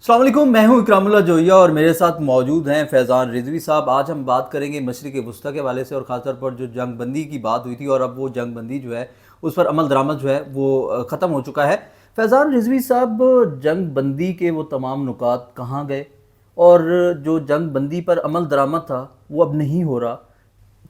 السلام علیکم، میں ہوں اکرام اللہ جوہیا اور میرے ساتھ موجود ہیں فیضان رضوی صاحب۔ آج ہم بات کریں گے مشرق وسطیٰ کے حوالے سے اور خاص طور پر جو جنگ بندی کی بات ہوئی تھی اور اب وہ جنگ بندی جو ہے اس پر عمل درآمد جو ہے وہ ختم ہو چکا ہے۔ فیضان رضوی صاحب، جنگ بندی کے وہ تمام نکات کہاں گئے اور جو جنگ بندی پر عمل درآمد تھا وہ اب نہیں ہو رہا،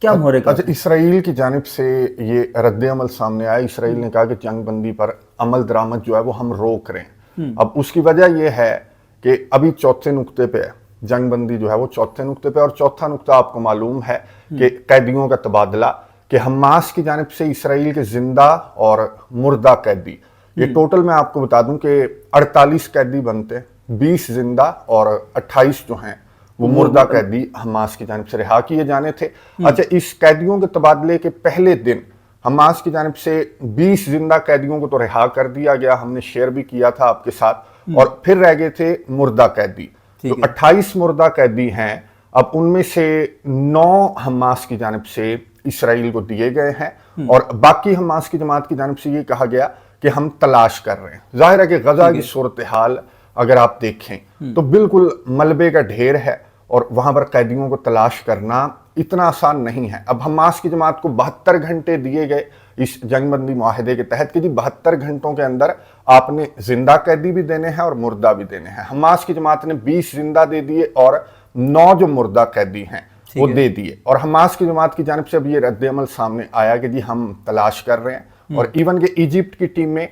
کیا محرک اچھا، اسرائیل کی جانب سے یہ رد عمل سامنے آیا۔ اسرائیل نے کہا کہ جنگ بندی پر عمل درآمد جو ہے وہ ہم روک رہے ہیں۔ اب اس کی وجہ یہ ہے کہ ابھی چوتھے نقطے پہ ہے، جنگ بندی جو ہے وہ چوتھے نقطے پہ، اور چوتھا نقطہ آپ کو معلوم ہے کہ قیدیوں کا تبادلہ، کہ حماس کی جانب سے اسرائیل کے زندہ اور مردہ قیدی، یہ ٹوٹل میں آپ کو بتا دوں کہ 48 قیدی بنتے، 20 زندہ اور 28 جو ہیں وہ مردہ قیدی حماس کی جانب سے رہا کیے جانے تھے۔ اچھا، اس قیدیوں کے تبادلے کے پہلے دن حماس کی جانب سے 20 زندہ قیدیوں کو تو رہا کر دیا گیا، ہم نے شیئر بھی کیا تھا آپ کے ساتھ، اور پھر رہ گئے تھے مردہ قیدی، جو 28 مردہ قیدی ہیں۔ اب ان میں سے 9 حماس کی جانب سے اسرائیل کو دیے گئے ہیں، اور باقی حماس کی جماعت کی جانب سے یہ کہا گیا کہ ہم تلاش کر رہے ہیں۔ ظاہر ہے کہ غزہ کی صورتحال اگر آپ دیکھیں تو بالکل ملبے کا ڈھیر ہے، اور وہاں پر قیدیوں کو تلاش کرنا اتنا آسان نہیں ہے۔ اب حماس کی جماعت کو 72 گھنٹے دیے گئے اس جنگ بندی معاہدے کے تحت کہ جی 72 گھنٹوں کے اندر آپ نے زندہ قیدی بھی دینے ہیں اور مردہ بھی دینے ہیں۔ حماس کی جماعت نے 20 زندہ دے دیے اور 9 جو مردہ قیدی ہیں وہ دے دیے، اور حماس کی جماعت کی جانب سے اب یہ رد عمل سامنے آیا کہ جی ہم تلاش کر رہے ہیں، اور ایون کہ ایجپٹ کی ٹیم میں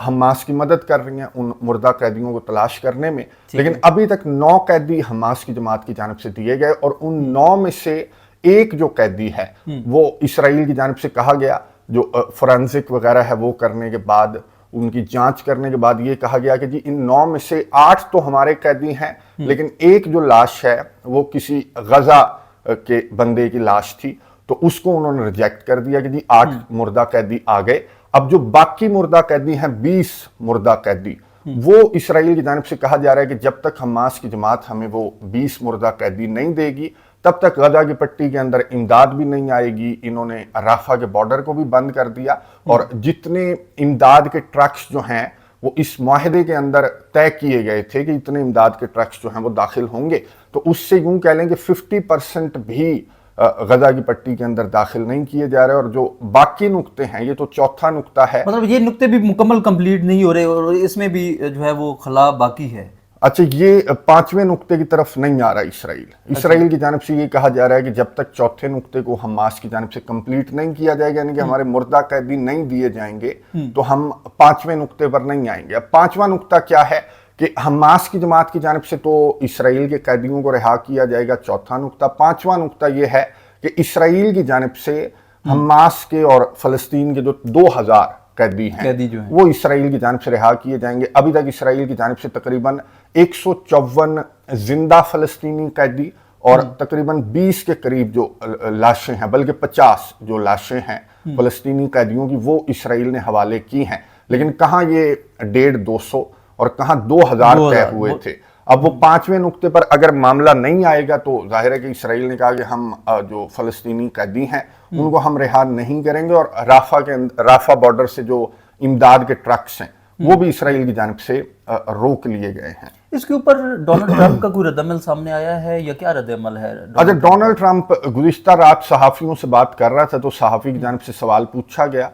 حماس کی مدد کر رہی ہیں ان مردہ قیدیوں کو تلاش کرنے میں، لیکن ابھی تک 9 قیدی حماس کی جماعت کی جانب سے دیے گئے، اور ان 9 میں سے ایک جو قیدی ہے وہ اسرائیل کی جانب سے کہا گیا، جو فورینسک وغیرہ ہے وہ کرنے کے بعد، ان کی جانچ کرنے کے بعد یہ کہا گیا کہ جی ان 9 میں سے 8 تو ہمارے قیدی ہیں، لیکن ایک جو لاش ہے وہ کسی غزہ کے بندے کی لاش تھی، تو اس کو انہوں نے ریجیکٹ کر دیا کہ جی 8 مردہ قیدی آ گئے۔ اب جو باقی مردہ قیدی ہیں 20 مردہ قیدی، وہ اسرائیل کی جانب سے کہا جا رہا ہے کہ جب تک حماس کی جماعت ہمیں وہ 20 مردہ قیدی نہیں دے گی تب تک غزہ کی پٹی کے اندر امداد بھی نہیں آئے گی۔ انہوں نے رافہ کے بارڈر کو بھی بند کر دیا، اور جتنے امداد کے ٹرکس جو ہیں وہ اس معاہدے کے اندر طے کیے گئے تھے کہ اتنے امداد کے ٹرکس جو ہیں وہ داخل ہوں گے، تو اس سے یوں کہہ لیں کہ 50% بھی غزہ کی پٹی کے اندر داخل نہیں کیے جا رہے، اور جو باقی نقطے ہیں، یہ تو چوتھا نقطہ ہے، مطلب یہ نقطے بھی مکمل کمپلیٹ نہیں ہو رہے اور اس میں بھی جو ہے وہ خلا باقی ہے۔ اچھا، یہ 5ویں نقطے کی طرف نہیں آ رہا اسرائیل کی جانب سے یہ کہا جا رہا ہے کہ جب تک چوتھے نقطے کو حماس کی جانب سے کمپلیٹ نہیں کیا جائے گا، یعنی کہ ہمارے مردہ قیدی نہیں دیے جائیں گے، تو ہم 5ویں نقطے پر نہیں آئیں گے۔ اب 5واں نقطہ کیا ہے کہ حماس کی جماعت کی جانب سے تو اسرائیل کے قیدیوں کو رہا کیا جائے گا، چوتھا نقطہ۔ 5واں نقطہ یہ ہے کہ اسرائیل کی جانب سے حماس کے اور فلسطین کے جو 2000 قیدی ہیں وہ اسرائیل کی جانب سے رہا کیے جائیں گے۔ ابھی تک اسرائیل کی جانب سے تقریباً 154 زندہ فلسطینی قیدی اور تقریباً 20 کے قریب جو لاشیں ہیں، بلکہ 50 جو لاشیں ہیں فلسطینی قیدیوں کی، وہ اسرائیل نے حوالے کی ہیں، لیکن کہاں یہ 150 اور کہاں 2000 طے ہوئے تھے۔ اب وہ 5ویں نقطے پر اگر معاملہ نہیں آئے گا تو ظاہر ہے کہ اسرائیل نے کہا کہ ہم جو فلسطینی قیدی ہیں ان کو ہم رہا نہیں کریں گے، اور رافہ بارڈر سے جو امداد کے ٹرکس ہیں وہ بھی اسرائیل کی جانب سے روک لیے گئے ہیں۔ اس کے اوپر ڈونلڈ ٹرمپ کا کوئی رد عمل سامنے آیا ہے یا کیا رد عمل ہے؟ اچھا، ڈونلڈ ٹرمپ گزشتہ رات صحافیوں سے بات کر رہا تھا، تو صحافی کی جانب سے سوال پوچھا گیا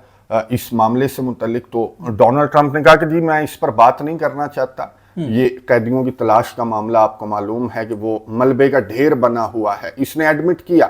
اس معاملے سے متعلق، تو ڈونلڈ ٹرمپ نے کہا کہ جی میں اس پر بات نہیں کرنا چاہتا، یہ قیدیوں کی تلاش کا معاملہ آپ کو معلوم ہے کہ وہ ملبے کا ڈھیر بنا ہوا ہے۔ اس نے ایڈمٹ کیا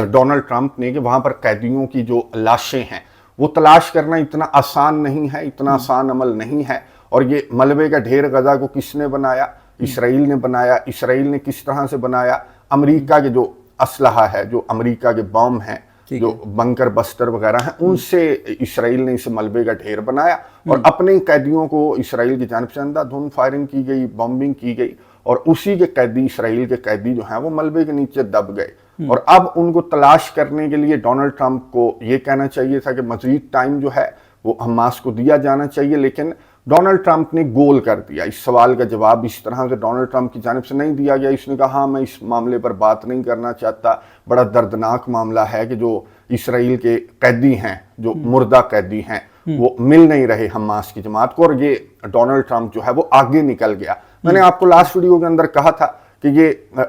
ڈونلڈ ٹرمپ نے کہ وہاں پر قیدیوں کی جو لاشیں ہیں وہ تلاش کرنا اتنا آسان نہیں ہے، اتنا آسان عمل نہیں ہے، اور یہ ملبے کا ڈھیر غزہ کو کس نے بنایا؟ اسرائیل نے بنایا۔ اسرائیل نے کس طرح سے بنایا؟ امریکہ کے جو اسلحہ ہے، جو امریکہ کے بم ہیں، جو بنکر بسٹر وغیرہ ہیں، ان سے اسرائیل نے اس ملبے کا ڈھیر بنایا، اور اپنے قیدیوں کو اسرائیل کی جانب سے اندھا دھند فائرنگ کی گئی، بمبنگ کی گئی، اور اسی کے قیدی، اسرائیل کے قیدی جو ہیں وہ ملبے کے نیچے دب گئے۔ اور اب ان کو تلاش کرنے کے لیے ڈونلڈ ٹرمپ کو یہ کہنا چاہیے تھا کہ مزید ٹائم جو ہے وہ حماس کو دیا جانا چاہیے، لیکن ڈونلڈ ٹرمپ نے گول کر دیا۔ اس سوال کا جواب اس طرح سے ڈونلڈ ٹرمپ کی جانب سے نہیں دیا گیا۔ اس نے کہا ہاں میں اس معاملے پر بات نہیں کرنا چاہتا، بڑا دردناک معاملہ ہے کہ جو اسرائیل کے قیدی ہیں، جو مردہ قیدی ہیں، وہ مل نہیں رہے حماس کی جماعت کو، اور یہ ڈونلڈ ٹرمپ جو ہے وہ آگے نکل گیا۔ मैंने आपको लास्ट वीडियो के अंदर कहा था कि ये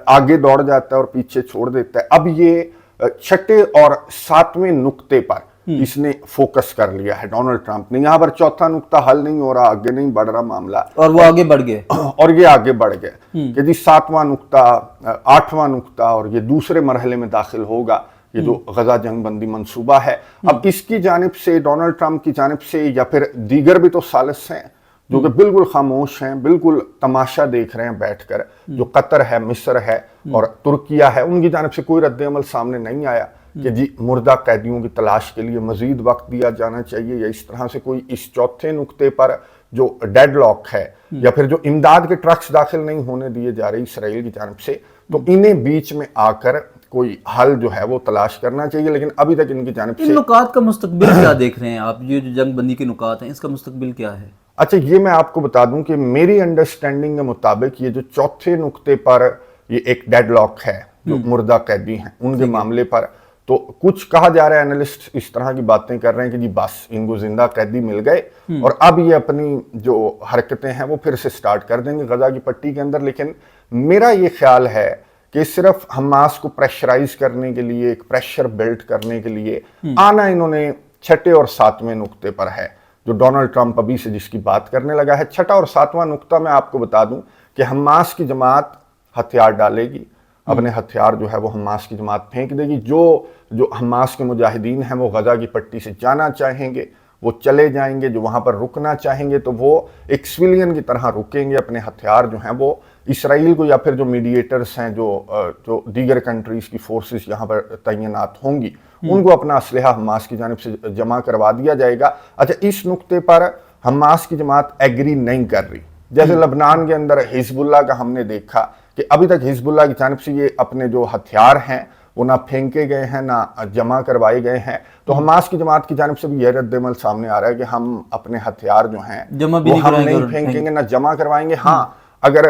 आगे दौड़ जाता है और पीछे छोड़ देता है। अब ये छठे और सातवें नुक्ते पर इसने फोकस कर लिया है डोनाल्ड ट्रंप ने। यहाँ पर चौथा नुक्ता हल नहीं हो रहा, आगे नहीं बढ़ रहा मामला, और वो आगे बढ़ गए और ये आगे बढ़ गए कि जी सातवां नुक्ता, आठवां नुक्ता, और ये दूसरे मरहले में दाखिल होगा, ये जो गजा जंग बंदी मंसूबा है। अब इसकी जानिब से, डोनाल्ड ट्रंप की जानिब से, या फिर दीगर भी तो सालिस हैं जो कि बिल्कुल खामोश हैं, बिल्कुल तमाशा देख रहे हैं बैठकर, जो कतर है, मिस्र है और तुर्किया है, उनकी जानिब से कोई रद्द अमल सामने नहीं आया कि जी मुर्दा कैदियों की तलाश के लिए मजीद वक्त दिया जाना चाहिए, या इस तरह से कोई इस चौथे नुक्ते पर जो डेडलॉक है, या फिर जो इमदाद के ट्रक्स दाखिल नहीं होने दिए जा रहे इसराइल की जानिब से, तो इन्हें बीच में आकर कोई हल जो है वो तलाश करना चाहिए। लेकिन अभी तक इनकी जानिब से इन नुकात का मुस्तकबिल क्या देख रहे हैं आप? ये जो जंग बंदी के नुकात हैं, इसका मुस्तकबिल क्या है? अच्छा, ये मैं आपको बता दूं कि मेरी अंडरस्टैंडिंग के मुताबिक ये जो चौथे नुक्ते पर ये एक डेडलॉक है जो मुर्दा कैदी हैं उनके मामले पर, तो कुछ कहा जा रहा है, एनालिस्ट इस तरह की बातें कर रहे हैं कि जी बस इनको जिंदा कैदी मिल गए और अब ये अपनी जो हरकतें हैं वो फिर से स्टार्ट कर देंगे गजा की पट्टी के अंदर। लेकिन मेरा ये ख्याल है कि सिर्फ हमास को प्रेशराइज करने के लिए, एक प्रेशर बिल्ड करने के लिए आना इन्होंने छठे और सातवें नुक्ते पर है, जो डोनाल्ड ट्रंप अभी से जिसकी बात करने लगा है। छठा और सातवां नुक्ता मैं आपको बता दूं कि हमास की जमात हथियार डालेगी, अपने हथियार जो है वो हमास की जमात फेंक देगी। जो हमास के मुजाहिदीन हैं वो गजा की पट्टी से जाना चाहेंगे वो चले जाएंगे, जो वहां पर रुकना चाहेंगे तो वो एक सिविलियन की तरह रुकेंगे, अपने हथियार जो हैं वो इसराइल को, या फिर जो मीडिएटर्स हैं, जो दीगर कंट्रीज की फोर्सेस यहाँ पर तैनात होंगी, उनको अपना असलहा हमास की जानिब से जमा करवा दिया जाएगा। अच्छा, इस नुक्ते पर हमास की जमात एग्री नहीं कर रही। जैसे लबनान के अंदर हिजबुल्लाह का हमने देखा कि अभी तक हिजबुल्लाह की जानिब से ये अपने जो हथियार हैं वो ना फेंके गए हैं ना जमा करवाए गए हैं, तो हमास की जमात की जानिब से भी यह रद्दमल सामने आ रहा है कि हम अपने हथियार जो हैं वो हम नहीं फेंकेंगे ना जमा करवाएंगे। हाँ, अगर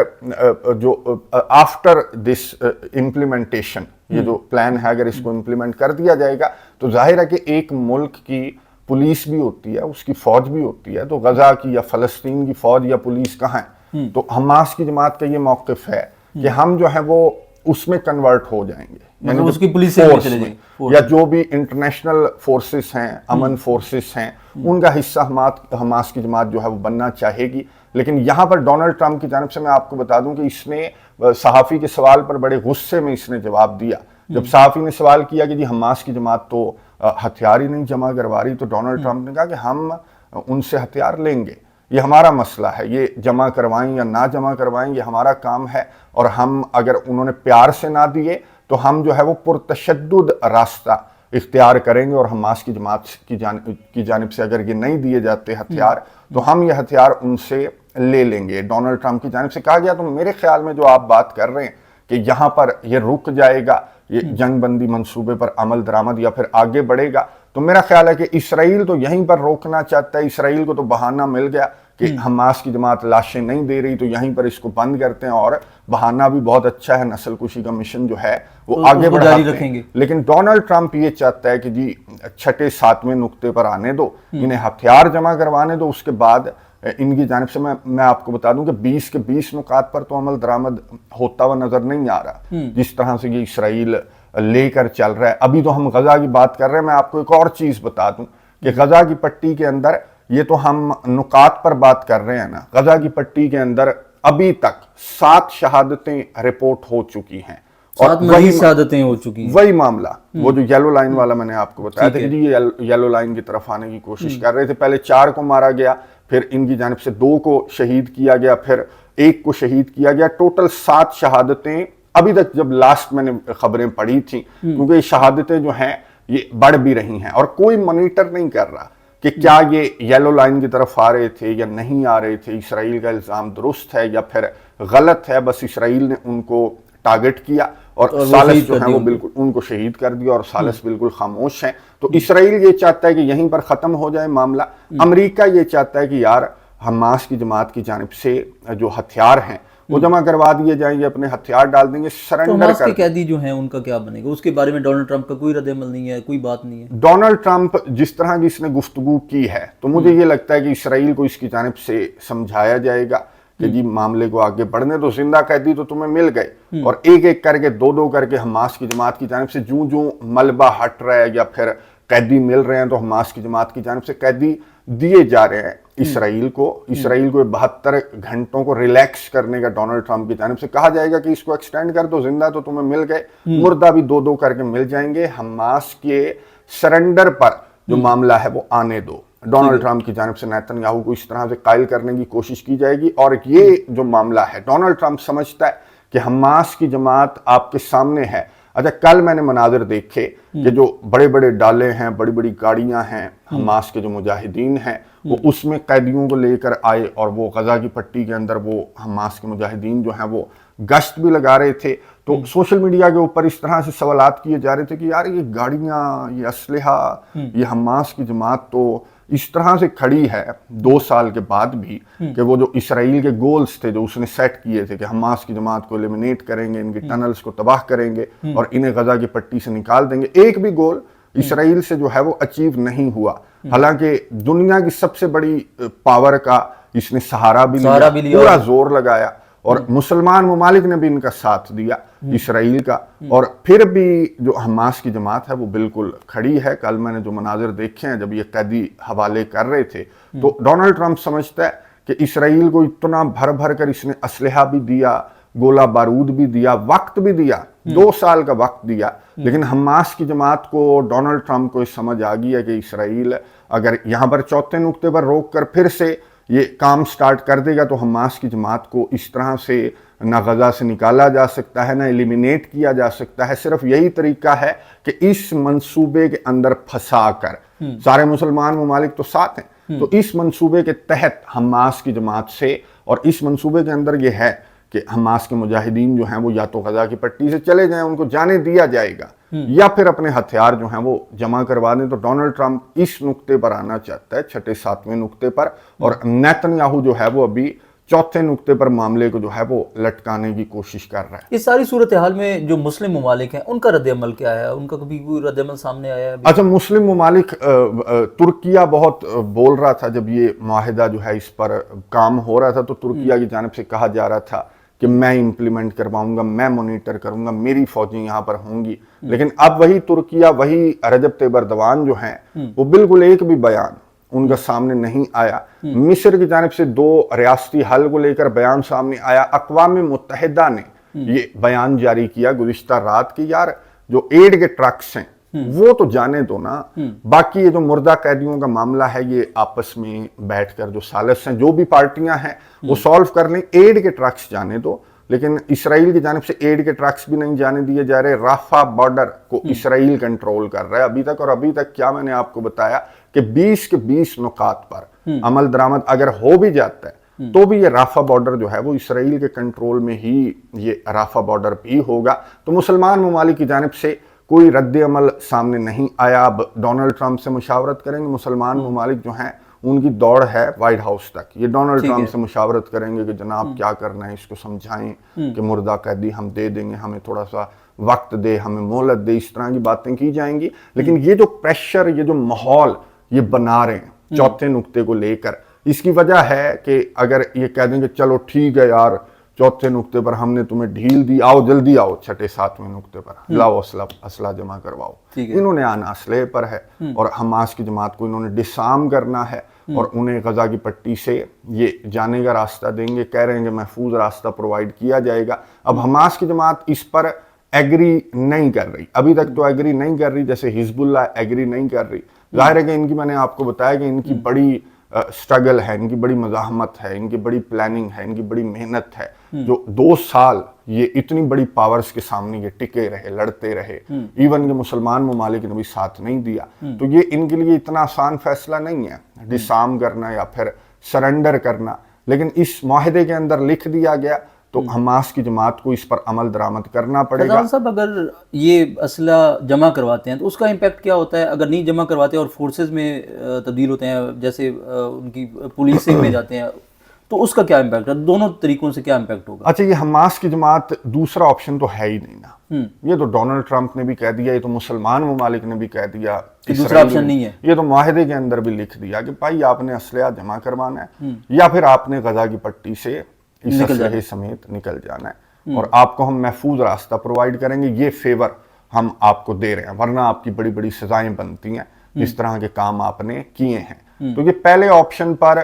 जो आफ्टर दिस इम्प्लीमेंटेशन, ये जो प्लान है अगर इसको इम्प्लीमेंट कर दिया जाएगा तो जाहिर है कि एक मुल्क की पुलिस भी होती है, उसकी फौज भी होती है, तो गजा की या फलस्तीन की फौज या पुलिस कहाँ है? तो हमास की जमात का ये मौक़िफ़ है कि हम जो है वो उसमें कन्वर्ट हो जाएंगे, यानी उसकी पुलिस से चले जाएंगे, या जो भी इंटरनेशनल फोर्सेस हैं, अमन फोर्सेस हैं, उनका हिस्सा हमास की जमात जो है वो बनना चाहेगी। लेकिन यहाँ पर डोनाल्ड ट्रंप की जानिब से मैं आपको बता दूं कि इसने सहाफ़ी के सवाल पर बड़े गुस्से में इसने जवाब दिया। जब सहाफ़ी ने सवाल किया कि जी हमास की जमात तो हथियार ही नहीं जमा करवा रही, तो डोनाल्ड ट्रंप ने कहा कि हम उनसे हथियार लेंगे, ये हमारा मसला है, ये जमा करवाएं या ना जमा करवाएं ये हमारा काम है, और हम अगर उन्होंने प्यार से ना दिए तो हम जो है वो पुरतशद्दुद रास्ता इख्तियार करेंगे, और हमास की जमात की जानिब से अगर ये नहीं दिए जाते हथियार तो हम ये हथियार उनसे ले लेंगे, डोनाल्ड ट्रंप की जानिब से कहा गया। तो मेरे ख्याल में जो आप बात कर रहे हैं कि यहाँ पर ये रुक जाएगा, ये जंग बंदी मंसूबे पर अमल दरामद या फिर आगे बढ़ेगा, तो मेरा ख्याल है कि इसराइल तो यहीं पर रोकना चाहता है। इसराइल को तो बहाना मिल गया कि हमास की जमात लाशें नहीं दे रही, तो यहीं पर इसको बंद करते हैं, और बहाना भी बहुत अच्छा है, नस्ल कुशी का मिशन जो है वो तो आगे बढ़ाते रखेंगे। लेकिन डोनाल्ड ट्रंप ये चाहता है कि जी छठे सातवें नुक्ते पर आने दो, इन्हें हथियार जमा करवाने दो, उसके बाद इनकी जानिब से मैं आपको बता दूं कि 20 के 20 नुकात पर तो अमल दरामद होता हुआ नजर नहीं आ रहा, जिस तरह से ये इसराइल लेकर चल रहा है। अभी तो हम गजा की बात कर रहे हैं, मैं आपको एक और चीज बता दूं कि गजा की पट्टी के अंदर, ये तो हम नुकात पर बात कर रहे हैं ना, गजा की पट्टी के अंदर अभी तक 7 शहादतें रिपोर्ट हो चुकी हैं, और वही शहादतें हो चुकी हैं। वही मामला वो जो येलो लाइन वाला मैंने आपको बताया था कि जी ये येलो लाइन की तरफ आने की कोशिश कर रहे थे। पहले 4 को मारा गया, फिर इनकी जानिब से 2 को शहीद किया गया, फिर 1 को शहीद किया गया, टोटल 7 शहादतें अभी तक, जब लास्ट मैंने खबरें पढ़ी थी, क्योंकि ये शहादतें जो हैं ये बढ़ भी रही हैं और कोई मॉनिटर नहीं कर रहा कि क्या ये येलो लाइन की तरफ आ रहे थे या नहीं आ रहे थे, इसराइल का इल्ज़ाम दुरुस्त है या फिर गलत है। बस इसराइल ने उनको टारगेट किया और सालिस जो है वो बिल्कुल उनको शहीद कर दिया, और सालिस बिल्कुल खामोश हैं। तो इसराइल ये चाहता है कि यहीं पर ख़त्म हो जाए मामला। अमेरिका ये चाहता है कि यार हमास की जमात की जानिब से जो हथियार हैं वो जमा करवा दिए जाएंगे, अपने हथियार डाल देंगे, सरेंडर कर। कैदी जो हैं उनका क्या बनेगा? उसके बारे में डोनाल्ड ट्रंप का कोई रद्द-ए-अमल नहीं है, कोई बात नहीं है। डोनाल्ड ट्रंप जिस तरह की इसने गुफ्तगू की है, तो मुझे ये लगता है कि इसराइल को इसकी जानिब से समझाया जाएगा کہ جی معاملے کو آگے بڑھنے تو زندہ قیدی تو تمہیں مل گئے، اور ایک ایک کر کے دو کر کے حماس کی جماعت کی جانب سے جوں ملبہ ہٹ رہا ہے یا پھر قیدی مل رہے ہیں تو حماس کی جماعت کی جانب سے قیدی دیے جا رہے ہیں اسرائیل کو 72 گھنٹوں کو ریلیکس کرنے کا ڈونلڈ ٹرمپ کی جانب سے کہا جائے گا کہ اس کو ایکسٹینڈ کر دو، زندہ تو تمہیں مل گئے، مردہ بھی دو کر کے مل جائیں گے، حماس کے سرنڈر پر جو معاملہ ہے وہ آنے دو۔ ڈونلڈ ٹرمپ کی جانب سے نیتن یاہو کو اس طرح سے قائل کرنے کی کوشش کی جائے گی، اور یہ جو معاملہ ہے ڈونلڈ ٹرمپ سمجھتا ہے کہ حماس کی جماعت آپ کے سامنے ہے۔ اچھا، کل میں نے مناظر دیکھے کہ جو بڑے بڑے ڈالے ہیں، بڑی بڑی گاڑیاں ہیں، حماس کے جو مجاہدین ہیں وہ اس میں قیدیوں کو لے کر آئے، اور وہ غزہ کی پٹی کے اندر وہ حماس کے مجاہدین جو ہیں وہ گشت بھی لگا رہے تھے۔ تو سوشل میڈیا کے اوپر اس طرح سے سوالات کیے جا رہے تھے کہ یار یہ گاڑیاں، یہ اسلحہ، یہ حماس کی جماعت تو اس طرح سے کھڑی ہے 2 سال کے بعد بھی کہ وہ جو اسرائیل کے گولز تھے جو اس نے سیٹ کیے تھے کہ حماس کی جماعت کو ایلیمنیٹ کریں گے، ان کی ٹنلز کو تباہ کریں گے اور انہیں غزہ کی پٹی سے نکال دیں گے، ایک بھی گول اسرائیل سے جو ہے وہ اچیو نہیں ہوا۔ حالانکہ دنیا کی سب سے بڑی پاور کا اس نے سہارا بھی لیا، پورا زور لگایا، اور مسلمان ممالک نے بھی ان کا ساتھ دیا اسرائیل کا، اور پھر بھی جو حماس کی جماعت ہے وہ بالکل کھڑی ہے۔ کل میں نے جو مناظر دیکھے ہیں جب یہ قیدی حوالے کر رہے تھے تو ڈونلڈ ٹرمپ سمجھتا ہے کہ اسرائیل کو اتنا بھر بھر کر اس نے اسلحہ بھی دیا، گولہ بارود بھی دیا، وقت بھی دیا، 2 سال کا وقت دیا، لیکن حماس کی جماعت کو ڈونلڈ ٹرمپ کو سمجھ آ گئی ہے کہ اسرائیل اگر یہاں پر چوتھے نقطے پر روک کر پھر سے یہ کام سٹارٹ کر دے گا تو حماس کی جماعت کو اس طرح سے نہ غزہ سے نکالا جا سکتا ہے، نہ ایلیمینیٹ کیا جا سکتا ہے۔ صرف یہی طریقہ ہے کہ اس منصوبے کے اندر پھنسا کر، سارے مسلمان ممالک تو ساتھ ہیں، تو اس منصوبے کے تحت حماس کی جماعت سے، اور اس منصوبے کے اندر یہ ہے کہ حماس کے مجاہدین جو ہیں وہ یا تو غزہ کی پٹی سے چلے جائیں، ان کو جانے دیا جائے گا، یا پھر اپنے ہتھیار جو ہیں وہ جمع کروا دیں۔ تو ڈونلڈ ٹرمپ اس نقطے پر آنا چاہتا ہے، 6-7ویں نقطے پر، اور نیتن یاہو جو ہے وہ ابھی 4تھے نقطے پر معاملے کو جو ہے وہ لٹکانے کی کوشش کر رہا ہے۔ اس ساری صورتحال میں جو مسلم ممالک ہیں ان کا رد عمل کیا ہے؟ ان کا کبھی کوئی رد عمل سامنے آیا ہے؟ اچھا، مسلم ممالک، ترکیہ بہت بول رہا تھا جب یہ معاہدہ جو ہے اس پر کام ہو رہا تھا تو ترکیہ کی جانب سے کہا جا رہا تھا کہ میں امپلیمنٹ کرواؤں گا، میں مانیٹر کروں گا، میری فوجیں یہاں پر ہوں گی، لیکن اب وہی ترکیہ، وہی رجب طیب ایردوان جو ہیں وہ بالکل ایک بھی بیان ان کا سامنے نہیں آیا۔ مصر کی جانب سے 2 ریاستی حل کو لے کر بیان سامنے آیا، اقوام متحدہ نے یہ بیان جاری کیا گزشتہ رات کہ یار جو ایڈ کے ٹرکس ہیں وہ تو جانے دو نا، باقی یہ جو مردہ قیدیوں کا معاملہ ہے یہ آپس میں بیٹھ کر جو سالس ہیں، جو بھی پارٹیاں ہیں وہ سولو کر لیں، ایڈ کے ٹرکس جانے دو۔ لیکن اسرائیل کی جانب سے ایڈ کے ٹرکس بھی نہیں جانے دیے جا رہے۔ رافع بارڈر کو اسرائیل کنٹرول کر رہا ہے ابھی تک، اور ابھی تک کیا میں نے آپ کو بتایا کہ 20 کے 20 نقاط پر عمل درآمد اگر ہو بھی جاتا ہے تو بھی یہ رافع بارڈر جو ہے وہ اسرائیل کے کنٹرول میں ہی یہ رافع بارڈر بھی ہوگا۔ تو مسلمان ممالک کی جانب سے کوئی رد عمل سامنے نہیں آیا۔ اب ڈونلڈ ٹرمپ سے مشاورت کریں گے، مسلمان ممالک جو ہیں ان کی دوڑ ہے وائٹ ہاؤس تک، یہ ڈونلڈ ٹرمپ سے مشاورت کریں گے کہ جناب کیا کرنا ہے، اس کو سمجھائیں کہ مردہ قیدی ہم دے دیں گے، ہمیں تھوڑا سا وقت دے، ہمیں مہلت دے، اس طرح کی باتیں کی جائیں گی۔ لیکن یہ جو پریشر، یہ جو ماحول یہ بنا رہے ہیں 4تھے نقطے کو لے کر، اس کی وجہ ہے کہ اگر یہ کہہ دیں کہ چلو ٹھیک ہے یار 4تھے نقطے پر ہم نے تمہیں ڈھیل دی، آؤ جلدی آؤ 6-7ویں نقطے پر، لاؤ اسلحہ جمع کرواؤ، انہوں نے آنا اسلحے پر ہے، اور حماس کی جماعت کو انہوں نے ڈسارم کرنا ہے، اور انہیں غزہ کی پٹی سے یہ جانے کا راستہ دیں گے، کہہ رہے ہیں کہ محفوظ راستہ پرووائڈ کیا جائے گا۔ اب حماس کی جماعت اس پر ایگری نہیں کر رہی، ابھی تک تو ایگری نہیں کر رہی، جیسے حزب اللہ ایگری نہیں کر رہی۔ ظاہر ہے کہ ان کی، میں نے آپ کو بتایا کہ ان کی بڑی سٹرگل ہے، ان کی بڑی مزاحمت ہے، ان کی بڑی پلاننگ ہے، ان کی بڑی محنت ہے، جو 2 سال یہ اتنی بڑی پاورز کے سامنے یہ ٹکے رہے، لڑتے رہے، ایون کہ مسلمان ممالک نے بھی ساتھ نہیں دیا، تو یہ ان کے لیے اتنا آسان فیصلہ نہیں ہے ڈسارم کرنا یا پھر سرنڈر کرنا۔ لیکن اس معاہدے کے اندر لکھ دیا گیا تو حماس کی جماعت کو اس پر عمل درآمد کرنا پڑے گا۔ صاحب، اگر یہ اسلحہ جمع کرواتے ہیں تو اس کا امپیکٹ کیا ہوتا ہے؟ اگر نہیں جمع کرواتے اور فورسز میں تبدیل ہوتے ہیں، جیسے ان کی پولیسنگ میں جاتے ہیں، تو اس کا کیا امپیکٹ ہے؟ دونوں طریقوں سے کیا امپیکٹ ہوگا؟ اچھا، یہ حماس کی جماعت دوسرا آپشن تو ہے ہی نہیں نا، یہ تو ڈونلڈ ٹرمپ نے بھی کہہ دیا، یہ تو مسلمان ممالک نے بھی کہہ دیا، دوسرا آپشن نہیں ہے، یہ تو معاہدے کے اندر بھی لکھ دیا کہ بھائی آپ نے اسلحہ جمع کروانا ہے یا پھر آپ نے غزہ کی پٹی سے इस असलहे समेत निकल जाना है और आपको हम महफूज रास्ता प्रोवाइड करेंगे, ये फेवर हम आपको दे रहे हैं, वरना आपकी बड़ी बड़ी सजाएं बनती हैं जिस तरह के काम आपने किए हैं। तो ये पहले ऑप्शन पर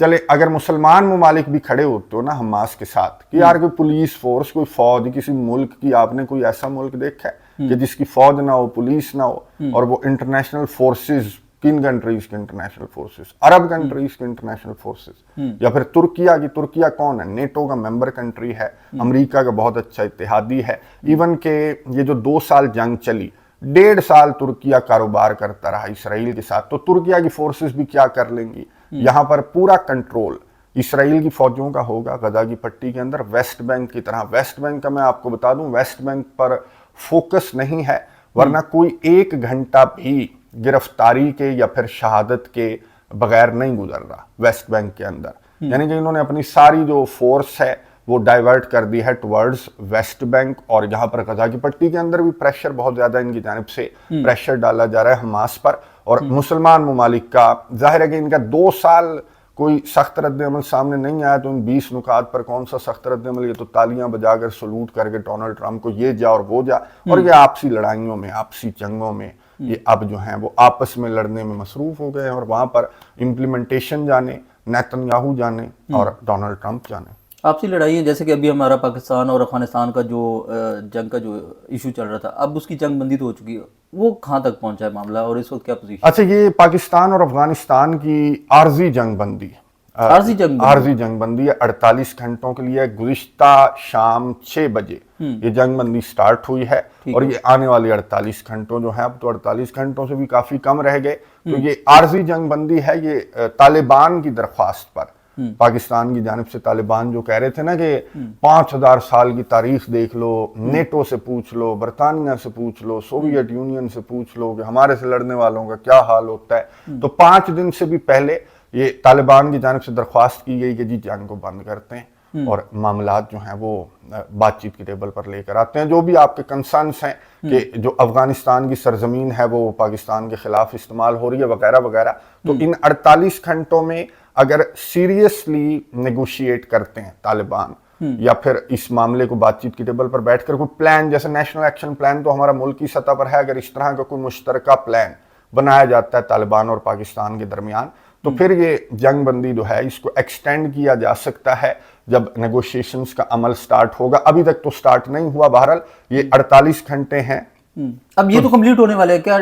चले, अगर मुसलमान ममालिक भी खड़े होते हो ना हमास के साथ कि यार कोई पुलिस फोर्स, कोई फौज किसी मुल्क की, आपने कोई ऐसा मुल्क देखा है कि जिसकी फौज ना हो, पुलिस ना हो, और वो इंटरनेशनल फोर्सेस, किन कंट्रीज के इंटरनेशनल फोर्सेस, अरब कंट्रीज के इंटरनेशनल फोर्सेस, या फिर तुर्किया की, तुर्किया कौन है, नेटो का मेंबर कंट्री है, अमेरिका का बहुत अच्छा इत्तेहादी है, इवन के ये जो 2 साल जंग चली, 1.5 साल तुर्किया कारोबार करता रहा इसराइल के साथ, तो तुर्किया की फोर्सेस भी क्या कर लेंगी। यहाँ पर पूरा कंट्रोल इसराइल की फौजों का होगा गजा की पट्टी के अंदर, वेस्ट बैंक की तरह। वेस्ट बैंक का मैं आपको बता दूं, वेस्ट बैंक पर फोकस नहीं है, वरना कोई 1 घंटा भी गिरफ्तारी के या फिर शहादत के बगैर नहीं गुजर रहा वेस्ट बैंक के अंदर। यानी कि इन्होंने अपनी सारी जो फोर्स है वो डाइवर्ट कर दी है टुवर्ड्स वेस्ट बैंक, और यहाँ पर गजा की पट्टी के अंदर भी प्रेशर बहुत ज्यादा इनकी जानिब से प्रेशर डाला जा रहा है हमास पर। और मुसलमान ममालिक का जाहिर है कि इनका 2 साल कोई सख्त रद्द अमल सामने नहीं आया, तो इन 20 नुकात पर कौन सा सख्त रद्द अमल, ये तो तालियां बजाकर सलूट करके डोनाल्ड ट्रंप को ये जा और वो जा, और ये आपसी लड़ाइयों में, आपसी जंगों में ये अब जो हैं वो आपस में लड़ने में मसरूफ हो गए हैं, और वहां पर इम्प्लीमेंटेशन जाने नेतन्याहू जाने और डोनाल्ड ट्रंप जाने। आपसी लड़ाइयाँ, जैसे कि अभी हमारा पाकिस्तान और अफगानिस्तान का जो जंग का जो इशू चल रहा था, अब उसकी जंग बंदी तो हो चुकी है, वो कहाँ तक पहुंचा है मामला और इस वक्त क्या पोजीशन? अच्छा, ये पाकिस्तान और अफगानिस्तान की आर्जी जंग बंदी आर्जी जंग बंदी है 48 घंटों के लिए। गुज़िश्ता शाम 6 बजे ये जंग बंदी स्टार्ट हुई है, और ये आने वाले 48 घंटों जो है, अब तो 48 घंटों से भी काफी कम रह गए, तो ये आर्जी जंग बंदी है। ये तालिबान की दरख्वास्त पर, पाकिस्तान की जानिब से तालिबान जो कह रहे थे ना कि 5000 साल की तारीख देख लो, नेटो से पूछ लो, बरतानिया से पूछ लो, सोवियत यूनियन से पूछ लो कि हमारे से लड़ने वालों का क्या हाल होता है, तो 5 दिन से भी पहले ये तालिबान की जानिब से दरख्वास्त की गई कि जी जंग को बंद करते हैं और मामलात जो हैं वो बातचीत की टेबल पर लेकर आते हैं। जो भी आपके कंसर्न्स हैं कि जो अफगानिस्तान की सरजमीन है वो पाकिस्तान के खिलाफ इस्तेमाल हो रही है वगैरह वगैरह, तो इन 48 घंटों में अगर सीरियसली नेगोशिएट करते हैं तालिबान, या फिर इस मामले को बातचीत की टेबल पर बैठकर कोई प्लान, जैसे नेशनल एक्शन प्लान तो हमारा मुल्क की सतह पर है, अगर इस तरह का कोई मुश्तरका प्लान बनाया जाता है तालिबान और पाकिस्तान के दरमियान, तो फिर ये जंग बंदी जो है इसको एक्सटेंड किया जा सकता है जब नेगोशिएशंस का अमल स्टार्ट होगा। अभी तक तो स्टार्ट नहीं हुआ, बहरहाल ये 48 घंटे हैं। अब ये तो कंप्लीट होने वाले हैं क्या?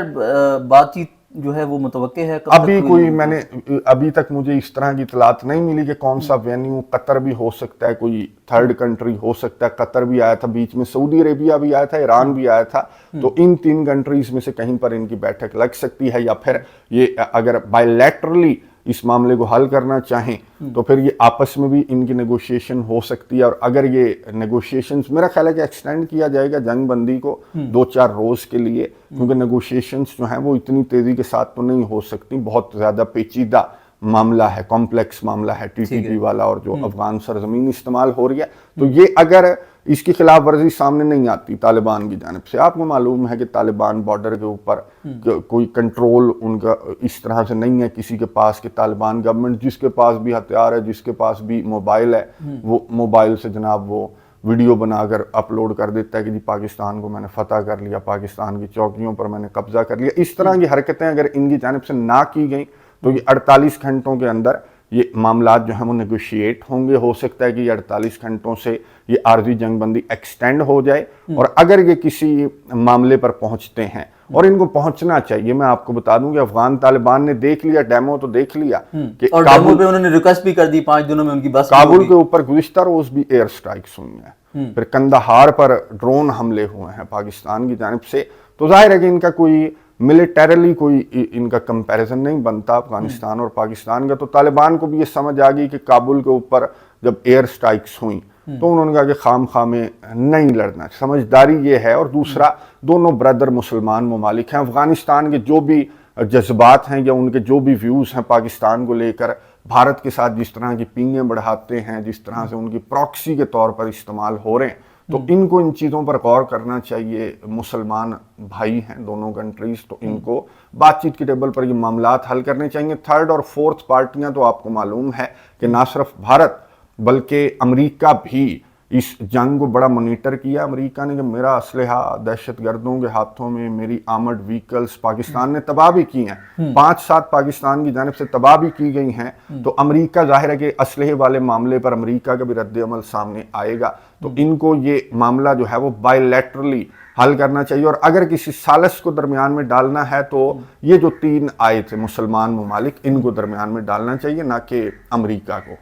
बातचीत जो है वो मुतवक्के है? अभी कोई मैंने अभी तक मुझे इस तरह की इतलात नहीं मिली कि कौन सा वेन्यू, कतर भी हो सकता है, कोई थर्ड कंट्री हो सकता है, कतर भी आया था बीच में, सऊदी अरेबिया भी आया था, ईरान भी आया था, तो इन 3 कंट्रीज में से कहीं पर इनकी बैठक लग सकती है, या फिर ये अगर बायलैटरली इस मामले को हल करना चाहें तो फिर ये आपस में भी इनकी नेगोशिएशन हो सकती है। और अगर ये नेगोशिएशंस, मेरा ख्याल है कि एक्सटेंड किया जाएगा जंग बंदी को 2-4 रोज के लिए, क्योंकि नेगोशिएशंस जो हैं वो इतनी तेजी के साथ तो नहीं हो सकती, बहुत ज्यादा पेचीदा मामला है, कॉम्प्लेक्स मामला है टीटीपी वाला, और जो अफगान सरजमीन इस्तेमाल हो रही है, तो ये अगर इसकी खिलाफ वर्जी सामने नहीं आती तालिबान की जानिब से, आपको मालूम है कि तालिबान बॉर्डर के ऊपर कोई कंट्रोल उनका इस तरह से नहीं है किसी के पास, कि तालिबान गवर्नमेंट जिसके पास भी हथियार है, जिसके पास भी मोबाइल है, वो मोबाइल से जनाब वो वीडियो बनाकर अपलोड कर देता है कि जी पाकिस्तान को मैंने फतह कर लिया, पाकिस्तान की चौकियों पर मैंने कब्जा कर लिया। इस तरह की हरकतें अगर इनकी जानिब से ना की गई तो ये 48 घंटों के अंदर ये मामलात जो हैं वो नेगोशिएट होंगे। हो सकता है कि ये 48 घंटों से ये आर्जी जंग बंदी एक्सटेंड हो जाए, और अगर ये किसी मामले पर पहुंचते हैं, और इनको पहुंचना चाहिए, मैं आपको बता दूं कि अफगान तालिबान ने देख लिया, डेमो तो देख लिया कि और काबुल पे उन्होंने रिक्वेस्ट भी कर दी 5 दिनों में उनकी बस, काबुल के ऊपर गुज़िश्ता रोज भी एयर स्ट्राइक्स हुई हैं, फिर कंदहार पर ड्रोन हमले हुए हैं पाकिस्तान की जानिब से, तो जाहिर है कि इनका कोई मिलिटरली कोई इनका कंपैरिजन नहीं बनता अफगानिस्तान और पाकिस्तान का। तो तालिबान को भी ये समझ आ गई कि काबुल के ऊपर जब एयर स्ट्राइक्स हुई तो उन्होंने कहा कि खाम में नहीं लड़ना, समझदारी ये है। और दूसरा, दोनों ब्रदर मुसलमान ममालिक हैं, अफगानिस्तान के जो भी जज्बात हैं या उनके जो भी व्यूज़ हैं पाकिस्तान को लेकर, भारत के साथ जिस तरह की पींगें बढ़ाते हैं, जिस तरह से उनकी प्रॉक्सी के तौर पर इस्तेमाल हो रहे हैं, तो इनको इन चीज़ों पर गौर करना चाहिए। मुसलमान भाई हैं दोनों कंट्रीज, तो इनको बातचीत की टेबल पर ये मामलात हल करने चाहिए। थर्ड और फोर्थ पार्टियां तो आपको मालूम है कि ना सिर्फ भारत बल्कि अमेरिका भी इस जंग को बड़ा मॉनिटर किया अमेरिका ने कि मेरा असलहा दहशत गर्दों के हाथों में, मेरी आर्मर्ड व्हीकल्स पाकिस्तान ने तबाह भी की हैं, 5-7 पाकिस्तान की जानिब से तबाह भी की गई हैं। तो अमेरिका जाहिर है कि असलहे वाले मामले पर अमेरिका का भी रद्द अमल सामने आएगा। तो इनको ये मामला जो है वो बायलैटरली हल करना चाहिए, और अगर किसी सालस को दरमियान में डालना है तो ये जो 3 आए थे मुसलमान ममालिक, इनको दरमियान में डालना चाहिए, ना कि अमेरिका को।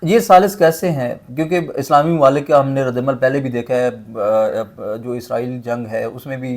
ये सालिस कैसे हैं? क्योंकि इस्लामी ममालिक का हमने रद्दमल पहले भी देखा है, जो इसराइल जंग है उसमें भी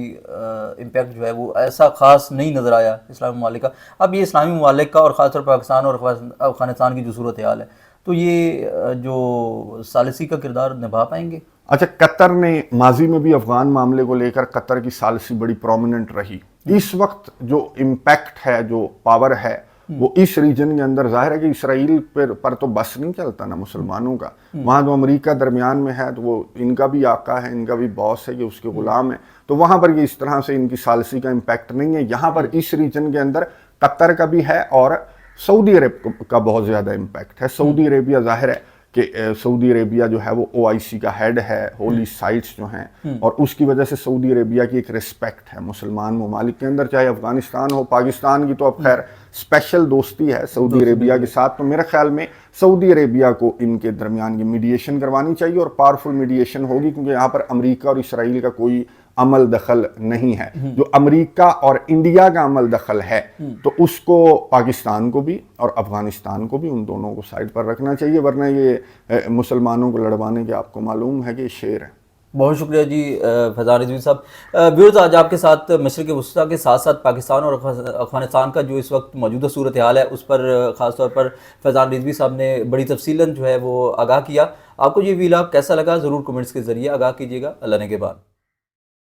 इम्पैक्ट जो है वो ऐसा ख़ास नहीं नज़र आया इस्लामी ममालिक का। अब ये इस्लामी ममालिक का और ख़ासतौर पर पाकिस्तान और अफ़गानिस्तान की जो सूरत हाल है, तो ये जो सालिसी का किरदार निभा पाएंगे? अच्छा, कतर ने माजी में भी अफगान मामले को लेकर कतर की सालिसी बड़ी प्रोमिनेंट रही। इस वक्त जो इम्पैक्ट है, जो पावर है, वो इस रीजन के अंदर जाहिर है कि इसराइल पर तो बस नहीं चलता ना मुसलमानों का। वहाँ जो अमेरिका दरमियान में है तो वो इनका भी आका है, इनका भी बॉस है, कि उसके गुलाम है। तो वहाँ पर ये इस तरह से इनकी सालिसी का इम्पैक्ट नहीं है। यहाँ पर इस रीजन के अंदर कतर का भी है और सऊदी अरब का बहुत ज़्यादा इम्पैक्ट है। सऊदी अरेबिया जाहिर है कि सऊदी अरेबिया जो है वो OIC का हेड है, होली साइट्स जो हैं, और उसकी वजह से सऊदी अरेबिया की एक रिस्पेक्ट है मुसलमान ममालिक के अंदर, चाहे अफगानिस्तान हो, पाकिस्तान की तो अब खैर स्पेशल दोस्ती है सऊदी अरेबिया के साथ। तो मेरे ख्याल में सऊदी अरेबिया को इनके दरमियान की मीडिएशन करवानी चाहिए, और पावरफुल मीडिएशन होगी, क्योंकि यहाँ पर अमेरिका और इसराइल का कोई अमल दखल नहीं है। जो अमेरिका और इंडिया का अमल दखल है तो उसको पाकिस्तान को भी और अफगानिस्तान को भी, उन दोनों को साइड पर रखना चाहिए, वरना ये मुसलमानों को लड़वाने के आपको मालूम है कि शेर है। बहुत शुक्रिया जी फैज़ान रिजवी साहब। व्यूअर्स, आज आपके साथ मशरिक़ वस्ता के साथ साथ पाकिस्तान और अफ़गानिस्तान का जो इस वक्त मौजूदा सूरत हाल है उस पर ख़ास तौर पर फैज़ान रिजवी साहब ने बड़ी तफसीलन जो है वो आगाह किया। आपको ये व्लॉग कैसा लगा ज़रूर कमेंट्स के ज़रिए आगाह कीजिएगा। अल्लाह ने के बाद।